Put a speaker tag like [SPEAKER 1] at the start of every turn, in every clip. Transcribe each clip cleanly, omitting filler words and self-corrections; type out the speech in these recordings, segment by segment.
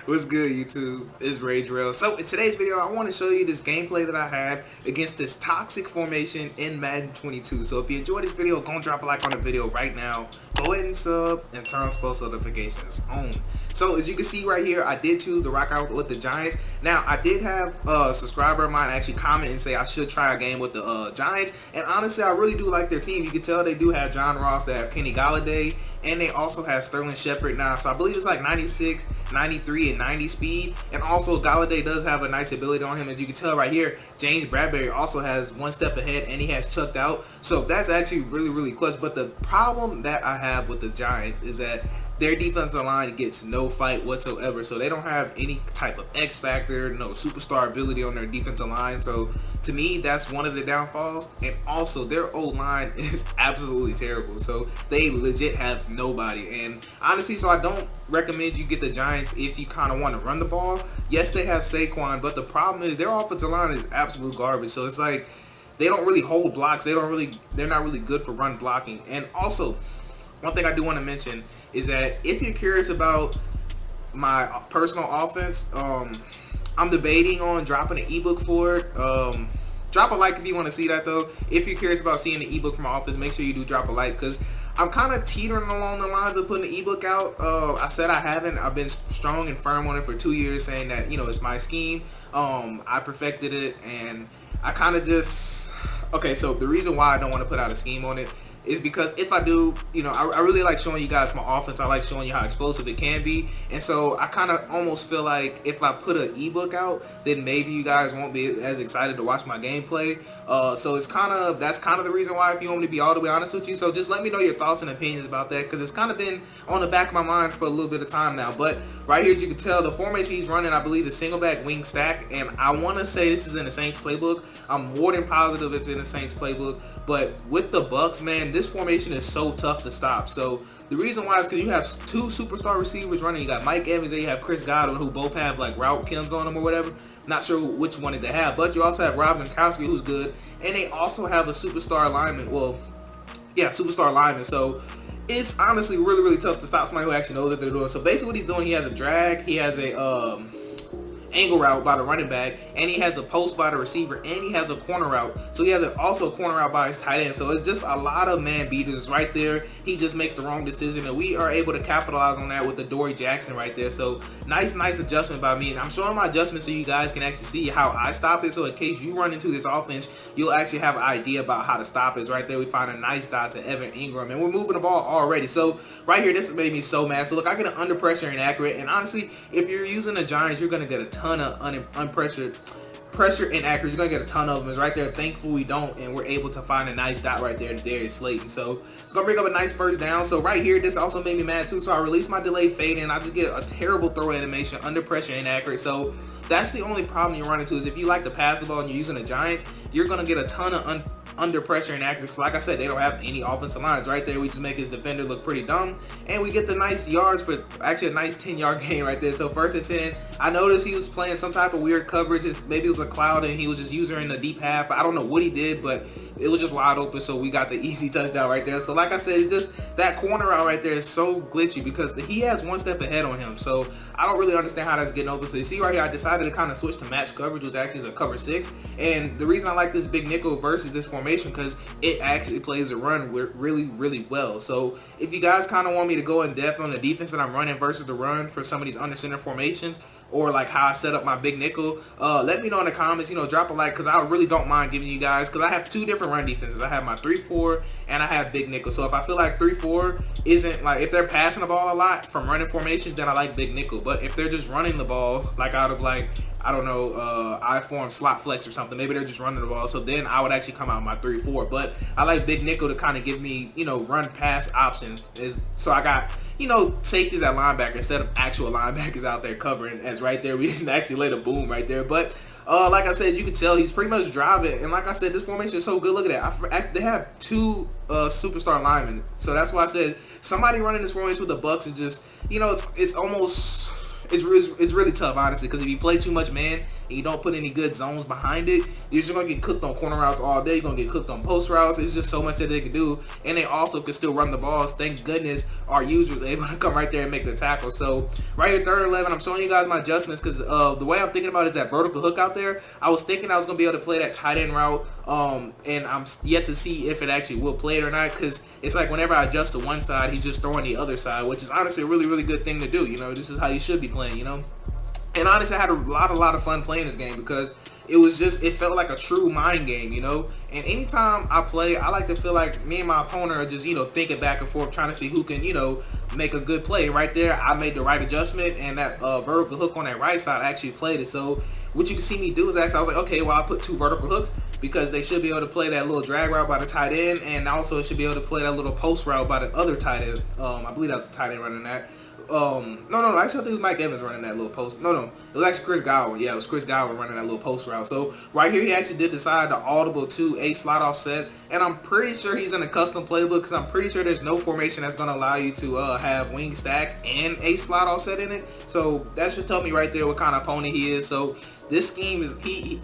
[SPEAKER 1] What's good, YouTube? It's Rage Rail. So in today's video, I want to show you this gameplay that I had against this toxic formation in Madden 22. So if you enjoyed this video, go and drop a like on the video right now. Go ahead and sub and turn on post notifications on. So as you can see right here, I did choose to rock out with the Giants. Now I did have a subscriber of mine actually comment and say I should try a game with the Giants. And honestly, I really do like their team. You can tell they do have John Ross, they have Kenny Galladay, and they also have Sterling Shepard now. So I believe it's like 96, 93, and 90 speed. And also Galladay does have a nice ability on him. As you can tell right here, James Bradbury also has one step ahead and he has chucked out. So that's actually really clutch. But the problem that I have with the Giants is that their defensive line gets no fight whatsoever. So they don't have any type of X factor, no superstar ability on their defensive line. So to me, that's one of the downfalls. And also their O-line is absolutely terrible. So they legit have nobody. And honestly, so I don't recommend you get the Giants if you kind of want to run the ball. Yes, they have Saquon, but the problem is their offensive line is absolute garbage. So it's like they don't really hold blocks. They're not really good for run blocking. And also, one thing I do want to mention is that if you're curious about my personal offense, I'm debating on dropping an ebook for it. Drop a like if you want to see that though. If you're curious about seeing the ebook from my offense, make sure you do drop a like, because I'm kind of teetering along the lines of putting the ebook out. I said I haven't. I've been strong and firm on it for 2 years, saying that, you know, it's my scheme. I perfected it, and I kind of just... Okay, so the reason why I don't want to put out a scheme on it is because if I do, you know, I really like showing you guys my offense. I like showing you how explosive it can be. And so I kind of almost feel like if I put an ebook out, then maybe you guys won't be as excited to watch my gameplay. So it's that's kind of the reason why, if you want me to be all the way honest with you. So just let me know your thoughts and opinions about that, because it's kind of been on the back of my mind for a little bit of time now. But right here, as you can tell, the formation he's running, I believe, is single back wing stack. And I want to say this is in the Saints playbook. I'm more than positive it's in the Saints playbook. But with the Bucks, man, this formation is so tough to stop. So the reason why is because you have two superstar receivers running. You got Mike Evans and you have Chris Godwin, who both have like route kills on them or whatever. Not sure which one they have, but you also have Rob Gronkowski, who's good, and they also have a superstar lineman. Well, yeah, superstar lineman. So it's honestly really tough to stop somebody who actually knows what they're doing. So basically, what he's doing, he has a drag, he has a angle route by the running back, and he has a post by the receiver, and he has a corner route. So he has also a corner route by his tight end. So it's just a lot of man beaters right there. He just makes the wrong decision, and we are able to capitalize on that with the Dory Jackson right there. So nice adjustment by me, and I'm showing my adjustment so you guys can actually see how I stop it. So in case you run into this offense, you'll actually have an idea about how to stop it. Right there, we find a nice dot to Evan Ingram, and we're moving the ball already. So right here, this made me so mad. So look, I get an under pressure inaccurate, and honestly, if you're using the Giants, you're gonna get a ton of pressure inaccuracy. You're gonna get a ton of them. It's right there. Thankful we don't, and we're able to find a nice dot right there to Darius Slayton. So it's gonna bring up a nice first down. So right here, this also made me mad too. So I release my delay fade, and I just get a terrible throw animation, under pressure inaccurate. So that's the only problem you run into, is if you like to pass the ball and you're using the Giants, you're gonna get a ton of under pressure and accuracy. Like I said, they don't have any offensive lines. Right there, we just make his defender look pretty dumb, and we get the nice yards for actually a nice 10-yard gain right there. So 1st and 10. I noticed he was playing some type of weird coverage. Maybe it was a cloud and he was just using her in the deep half. I don't know what he did, but it was just wide open, so we got the easy touchdown right there. So like I said, it's just that corner route right there is so glitchy because he has one step ahead on him. So I don't really understand how that's getting open. So you see right here, I decided to kind of switch to match coverage, which actually is a cover 6. And the reason I like this big nickel versus this formation, because it actually plays the run really well. So if you guys kind of want me to go in depth on the defense that I'm running versus the run for some of these under center formations, or like how I set up my big nickel, let me know in the comments. You know, drop a like, because I really don't mind giving you guys, because I have 2 different run defenses. I have my 3-4 and I have big nickel. So if I feel like 3-4 isn't, like, if they're passing the ball a lot from running formations, then I like big nickel. But if they're just running the ball, like out of like, I don't know, I form slot flex or something, maybe they're just running the ball, so then I would actually come out my 3-4. But I like big nickel to kind of give me, you know, run pass options. So I got, you know, safeties at linebacker instead of actual linebackers out there covering. As right there, we didn't actually lay the boom right there. But like I said, you can tell he's pretty much driving. And like I said, this formation is so good. Look at that. They have 2 superstar linemen. So that's why I said somebody running this formation with the Bucks is just, you know, it's almost... It's really tough, honestly, because if you play too much man, and you don't put any good zones behind it, you're just gonna get cooked on corner routes all day. You're gonna get cooked on post routes. It's just so much that they can do, and they also can still run the balls. Thank goodness our users able to come right there and make the tackle. So right here, 3rd and 11, I'm showing you guys my adjustments because the way I'm thinking about it is that vertical hook out there. I was thinking I was gonna be able to play that tight end route, and I'm yet to see if it actually will play it or not, because it's like whenever I adjust to one side, he's just throwing the other side, which is honestly a really good thing to do. You know, this is how you should be playing, you know. And honestly, I had a lot of fun playing this game because it felt like a true mind game, you know. And anytime I play, I like to feel like me and my opponent are just, you know, thinking back and forth, trying to see who can, you know, make a good play. Right there, I made the right adjustment, and that vertical hook on that right side actually played it. So what you can see me do is actually, I was like, okay, well, I put 2 vertical hooks because they should be able to play that little drag route by the tight end, and also it should be able to play that little post route by the other tight end. I believe that was the tight end running that. No, actually I think it was Mike Evans running that little post. No, it was actually Chris Godwin. Yeah, it was Chris Godwin running that little post route. So right here, he actually did decide to audible to a slot offset, and I'm pretty sure he's in a custom playbook because I'm pretty sure there's no formation that's going to allow you to have wing stack and a slot offset in it. So that should tell me right there what kind of opponent he is. So this scheme is,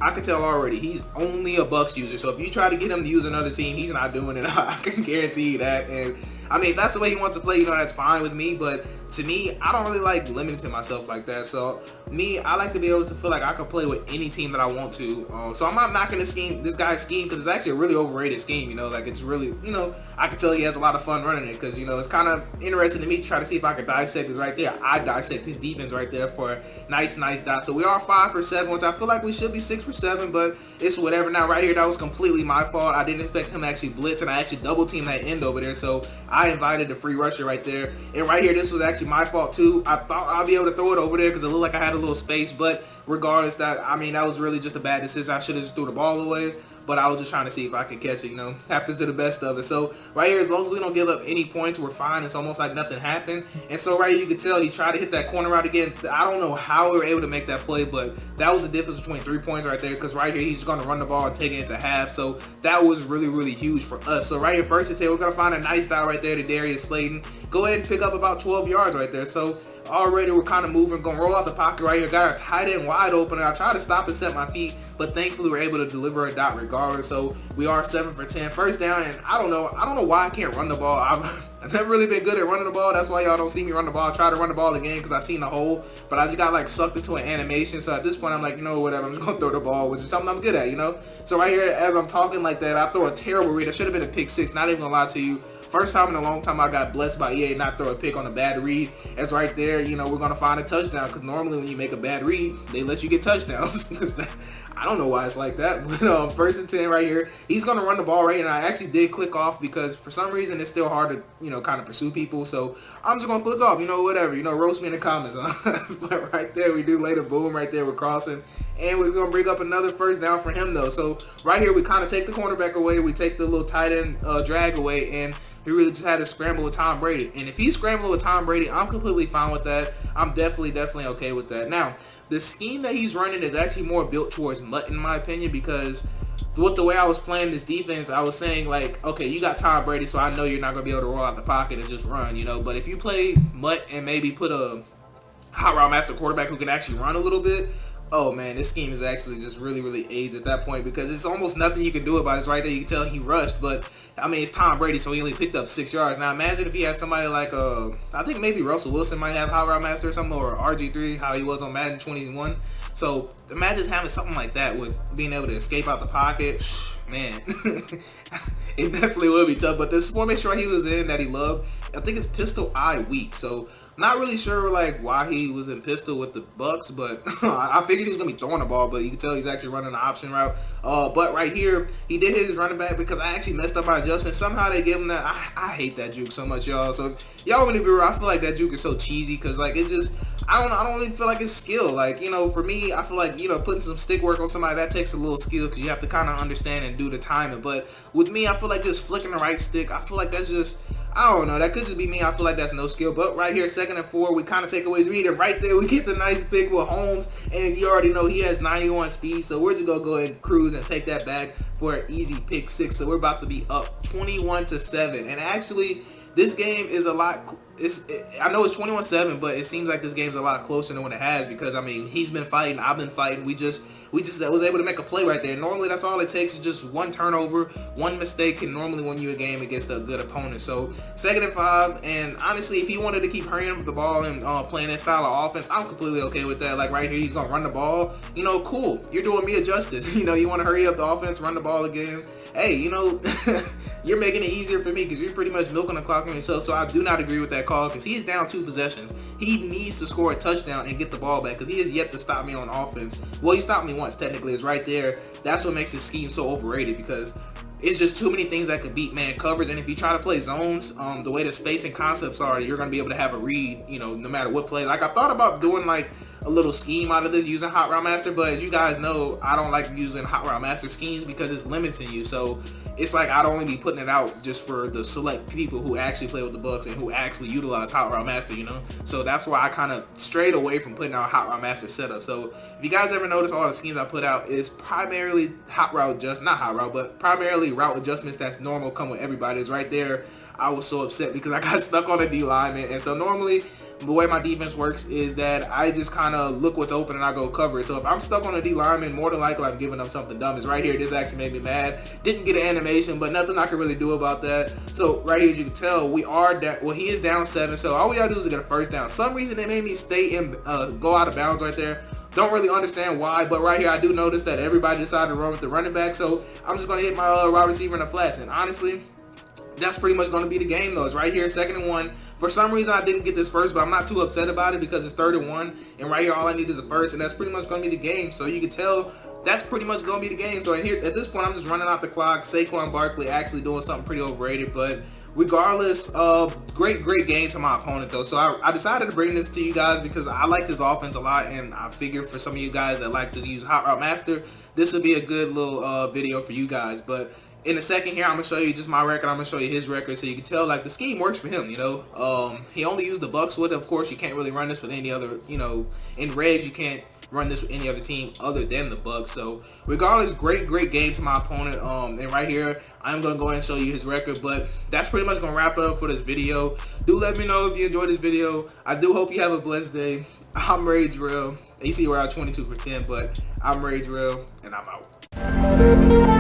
[SPEAKER 1] I can tell already, he's only a Bucks user. So if you try to get him to use another team, he's not doing it. I can guarantee you that. And I mean, if that's the way he wants to play, you know, that's fine with me. But to me, I don't really like limiting myself like that. So me, I like to be able to feel like I can play with any team that I want to. So I'm not knocking this guy's scheme because it's actually a really overrated scheme. You know, like it's really, you know, I can tell he has a lot of fun running it because, you know, it's kind of interesting to me to try to see if I can dissect this right there. I dissect his defense right there for a nice dot. So we are 5 for 7, which I feel like we should be 6 for 7, but it's whatever. Now right here, that was completely my fault. I didn't expect him to actually blitz, and I actually double teamed that end over there. So I invited the free rusher right there. And right here, this was actually my fault too. I thought I'd be able to throw it over there because it looked like I had a little space, but regardless, that was really just a bad decision. I should have just threw the ball away, but I was just trying to see if I could catch it, you know. Happens to the best of it. So right here, as long as we don't give up any points, we're fine. It's almost like nothing happened. And so right here, you can tell he tried to hit that corner route again. I don't know how we were able to make that play, but that was the difference between 3 points right there, because right here, he's going to run the ball and take it into half. So that was really huge for us. So right here, 1st and 10, we're going to find a nice dot right there to Darius Slayton. Go ahead and pick up about 12 yards right there. So already we're kind of moving, gonna roll out the pocket right here, got our tight end wide open, and I tried to stop and set my feet, but thankfully we're able to deliver a dot regardless. So we are 7 for 10, 1st down, and I don't know why I can't run the ball. I've never really been good at running the ball. That's why y'all don't see me run the ball. I try to run the ball again because I seen the hole, but I just got like sucked into an animation. So at this point I'm like, you know, whatever, I'm just gonna throw the ball, which is something I'm good at, you know. So right here, as I'm talking like that, I throw a terrible read. It should have been a pick 6, not even gonna lie to you. First time in a long time I got blessed by EA not throw a pick on a bad read. As right there, you know, we're going to find a touchdown, because normally when you make a bad read, they let you get touchdowns. I don't know why it's like that, but 1st and 10 right here. He's going to run the ball right here, and I actually did click off because for some reason it's still hard to, you know, kind of pursue people. So I'm just going to click off, you know, whatever. You know, roast me in the comments. But right there, we do later. Boom, right there, we're crossing. And we're going to bring up another 1st down for him, though. So right here, we kind of take the cornerback away. We take the little tight end drag away, and he really just had to scramble with Tom Brady. And if he's scrambling with Tom Brady, I'm completely fine with that. I'm definitely okay with that. Now, the scheme that he's running is actually more built towards Mutt, in my opinion, because with the way I was playing this defense, I was saying, like, okay, you got Tom Brady, so I know you're not going to be able to roll out the pocket and just run, you know. But if you play Mutt and maybe put a hot route master quarterback who can actually run a little bit, oh man, this scheme is actually just really aids at that point, because it's almost nothing you can do about it. It's right there, you can tell he rushed, but I mean, it's Tom Brady, so he only picked up 6 yards. Now imagine if he had somebody like I think maybe Russell Wilson might have hot route master or something, or RG3, how he was on Madden 21. So imagine having something like that with being able to escape out the pocket. Man, it definitely would be tough. But this formation right he was in that he loved, I think it's pistol eye weak. So not really sure like why he was in pistol with the Bucks, but I figured he was gonna be throwing the ball, but you can tell he's actually running the option route. But right here, he did his running back because I actually messed up my adjustment. Somehow they give him that. I hate that juke so much, y'all. So y'all want to be real, I feel like that juke is so cheesy because like it just, I don't really feel like it's skill. Like, you know, for me, I feel like, you know, putting some stick work on somebody, that takes a little skill because you have to kind of understand and do the timing. But with me, I feel like just flicking the right stick, I feel like that's just, I don't know, that could just be me. I feel like that's no skill. But right here, 2nd and 4, we kind of take away his read, and right there we get the nice pick with Holmes, and you already know he has 91 speed, so we're just gonna go ahead and cruise and take that back for an easy pick 6. So we're about to be up 21-7, and actually this game is a lot. I know it's 21-7, but it seems like this game's a lot closer than what it has, because I mean, he's been fighting, I've been fighting. We just was able to make a play right there. Normally, that's all it takes is just one turnover, one mistake can normally win you a game against a good opponent. So 2nd and 5, and honestly, if he wanted to keep hurrying up the ball and playing that style of offense, I'm completely okay with that. Like right here, he's gonna run the ball. You know, cool. You're doing me a justice. You know, you want to hurry up the offense, run the ball again. Hey, you know, you're making it easier for me because you're pretty much milking the clock on yourself. So I do not agree with that call, because he's down 2 possessions. He needs to score a touchdown and get the ball back, because he has yet to stop me on offense. Well, he stopped me once, technically. It's right there. That's what makes his scheme so overrated, because it's just too many things that can beat man coverage. And if you try to play zones, the way the spacing concepts are, you're going to be able to have a read, you know, no matter what play. Like, I thought about doing like a little scheme out of this using Hot Route Master, but as you guys know, I don't like using Hot Route Master schemes because it's limiting you. So it's like I'd only be putting it out just for the select people who actually play with the Bucks and who actually utilize Hot Route Master, you know. So that's why I kind of strayed away from putting out Hot Route Master setup. So if you guys ever notice, all the schemes I put out is primarily primarily route adjustments that's normal, come with everybody. It's right there. I was so upset because I got stuck on a D lineman, and so normally the way my defense works is that I just kind of look what's open and I go cover it. So if I'm stuck on a D lineman, more than likely I'm giving up something dumb. It's right here. This actually made me mad. Didn't get an animation, but nothing I can really do about that. So right here, you can tell we are down. Well, he is down 7. So all we gotta do is get a first down. Some reason they made me stay in, go out of bounds right there. Don't really understand why, but right here I do notice that everybody decided to run with the running back. So I'm just gonna hit my wide receiver in the flats, and honestly, that's pretty much going to be the game, though. It's right here, 2nd and 1. For some reason, I didn't get this first, but I'm not too upset about it because it's 3rd and 1. And right here, all I need is a first, and that's pretty much going to be the game. So you can tell that's pretty much going to be the game. So here, at this point, I'm just running off the clock. Saquon Barkley actually doing something pretty overrated, but regardless, great game to my opponent, though. So I decided to bring this to you guys because I like this offense a lot, and I figured for some of you guys that like to use Hot Route Master, this would be a good little video for you guys. But in a second here, I'm going to show you just my record. I'm going to show you his record so you can tell, like, the scheme works for him, you know. He only used the Bucks with it. Of course, you can't really run this with any other, you know, in regs, you can't run this with any other team other than the Bucks. So, regardless, great game to my opponent. And right here, I'm going to go ahead and show you his record. But that's pretty much going to wrap it up for this video. Do let me know if you enjoyed this video. I do hope you have a blessed day. I'm Rage Real. You see we're at 22 for 10, but I'm Rage Real, and I'm out.